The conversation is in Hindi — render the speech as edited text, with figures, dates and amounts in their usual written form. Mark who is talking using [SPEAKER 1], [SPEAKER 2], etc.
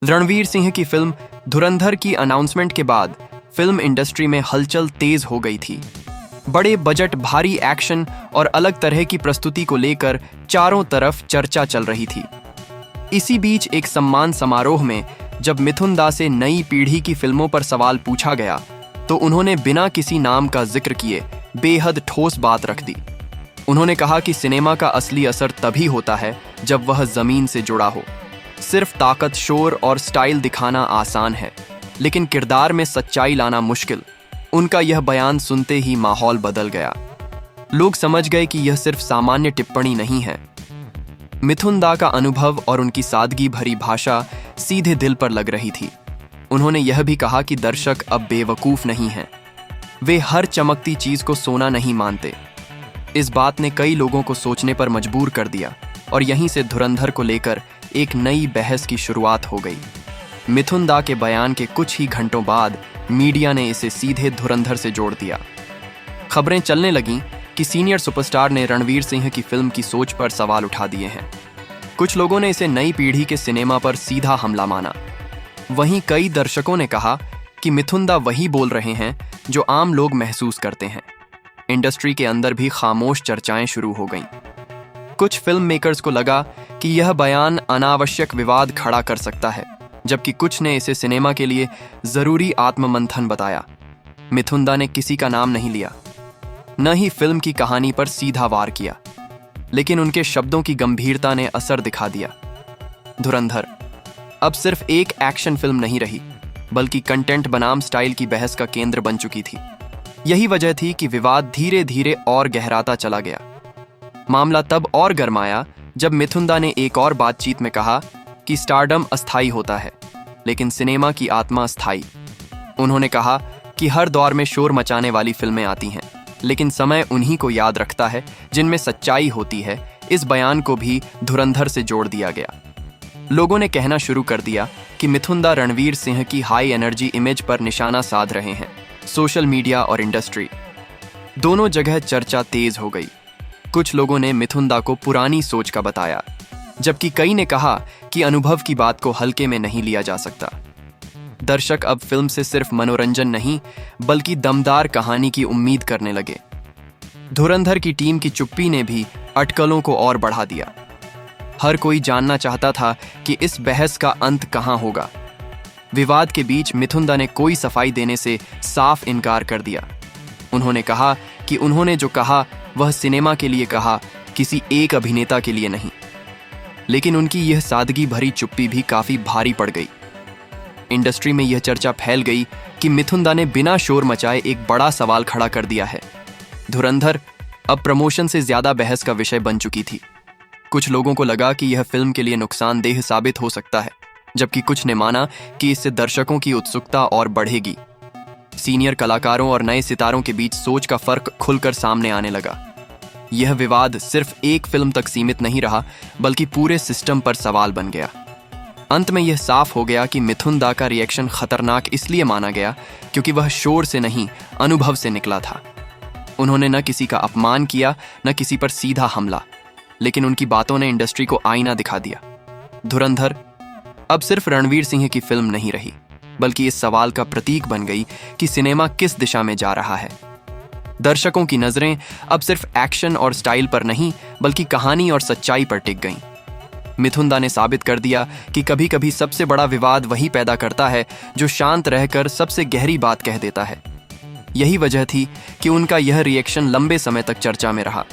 [SPEAKER 1] रणवीर सिंह की फिल्म धुरंधर की अनाउंसमेंट के बाद फिल्म इंडस्ट्री में हलचल तेज हो गई थी। बड़े बजट, भारी एक्शन और अलग तरह की प्रस्तुति को लेकर चारों तरफ चर्चा चल रही थी। इसी बीच एक सम्मान समारोह में जब मिथुन दा से नई पीढ़ी की फिल्मों पर सवाल पूछा गया तो उन्होंने बिना किसी नाम का जिक्र किए बेहद ठोस बात रख दी। उन्होंने कहा कि सिनेमा का असली असर तभी होता है जब वह जमीन से जुड़ा हो। सिर्फ ताकत, शोर और स्टाइल दिखाना आसान है, लेकिन किरदार में सच्चाई लाना मुश्किल। उनका यह बयान सुनते ही माहौल बदल गया। लोग समझ गए कि यह सिर्फ सामान्य टिप्पणी नहीं है। मिथुन दा का अनुभव और उनकी सादगी भरी भाषा सीधे दिल पर लग रही थी। उन्होंने यह भी कहा कि दर्शक अब बेवकूफ नहीं हैं। वे हर चमकती चीज को सोना नहीं मानते। इस बात ने कई लोगों को सोचने पर मजबूर कर दिया और यहीं से धुरंधर को लेकर एक नई बहस की शुरुआत हो गई। मिथुन दा के बयान के कुछ ही घंटों बाद मीडिया ने इसे सीधे धुरंधर से जोड़ दिया। खबरें चलने लगीं कि सीनियर सुपरस्टार ने रणवीर सिंह की फिल्म की सोच पर सवाल उठा दिए हैं। कुछ लोगों ने इसे नई पीढ़ी के सिनेमा पर सीधा हमला माना। वहीं कई दर्शकों ने कहा कि मिथुन दा वही बोल रहे हैं जो आम लोग महसूस करते हैं। इंडस्ट्री के अंदर भी खामोश चर्चाएं शुरू हो गईं। कुछ फिल्म मेकर्स को लगा कि यह बयान अनावश्यक विवाद खड़ा कर सकता है, जबकि कुछ ने इसे सिनेमा के लिए जरूरी आत्ममंथन बताया। मिथुन दा ने किसी का नाम नहीं लिया, न ही फिल्म की कहानी पर सीधा वार किया, लेकिन उनके शब्दों की गंभीरता ने असर दिखा दिया। धुरंधर अब सिर्फ एक एक्शन फिल्म नहीं रही, बल्कि कंटेंट बनाम स्टाइल की बहस का केंद्र बन चुकी थी। यही वजह थी कि विवाद धीरे धीरे और गहराता चला गया। मामला तब और गरमाया जब मिथुन दा ने एक और बातचीत में कहा कि स्टारडम अस्थायी होता है, लेकिन सिनेमा की आत्मा स्थायी। उन्होंने कहा कि हर दौर में शोर मचाने वाली फिल्में आती हैं, लेकिन समय उन्हीं को याद रखता है जिनमें सच्चाई होती है। इस बयान को भी धुरंधर से जोड़ दिया गया। लोगों ने कहना शुरू कर दिया कि मिथुन दा रणवीर सिंह की हाई एनर्जी इमेज पर निशाना साध रहे हैं। सोशल मीडिया और इंडस्ट्री दोनों जगह चर्चा तेज हो गई। कुछ लोगों ने मिथुन दा को पुरानी सोच का बताया, जबकि कई ने कहा कि अनुभव की बात को हल्के में नहीं लिया जा सकता। दर्शक अब फिल्म से सिर्फ मनोरंजन नहीं, बल्कि दमदार कहानी की उम्मीद करने लगे। धुरंधर की टीम की चुप्पी ने भी अटकलों को और बढ़ा दिया। हर कोई जानना चाहता था कि इस बहस का अंत कहां होगा। विवाद के बीच मिथुन दा ने कोई सफाई देने से साफ इनकार कर दिया। उन्होंने कहा कि उन्होंने जो कहा वह सिनेमा के लिए कहा, किसी एक अभिनेता के लिए नहीं। लेकिन उनकी यह सादगी भरी चुप्पी भी काफी भारी पड़ गई। इंडस्ट्री में यह चर्चा फैल गई कि मिथुन दा ने बिना शोर मचाए एक बड़ा सवाल खड़ा कर दिया है। धुरंधर अब प्रमोशन से ज्यादा बहस का विषय बन चुकी थी। कुछ लोगों को लगा कि यह फिल्म के लिए नुकसानदेह साबित हो सकता है, जबकि कुछ ने माना कि इससे दर्शकों की उत्सुकता और बढ़ेगी। सीनियर कलाकारों और नए सितारों के बीच सोच का फर्क खुलकर सामने आने लगा। यह विवाद सिर्फ एक फिल्म तक सीमित नहीं रहा, बल्कि पूरे सिस्टम पर सवाल बन गया। अंत में यह साफ हो गया कि मिथुन दा का रिएक्शन खतरनाक इसलिए माना गया क्योंकि वह शोर से नहीं, अनुभव से निकला था। उन्होंने न किसी का अपमान किया, न किसी पर सीधा हमला, लेकिन उनकी बातों ने इंडस्ट्री को आईना दिखा दिया। धुरंधर अब सिर्फ रणवीर सिंह की फिल्म नहीं रही, बल्कि इस सवाल का प्रतीक बन गई कि सिनेमा किस दिशा में जा रहा है। दर्शकों की नजरें अब सिर्फ एक्शन और स्टाइल पर नहीं, बल्कि कहानी और सच्चाई पर टिक गईं। मिथुन दा ने साबित कर दिया कि कभी कभी सबसे बड़ा विवाद वही पैदा करता है जो शांत रहकर सबसे गहरी बात कह देता है। यही वजह थी कि उनका यह रिएक्शन लंबे समय तक चर्चा में रहा।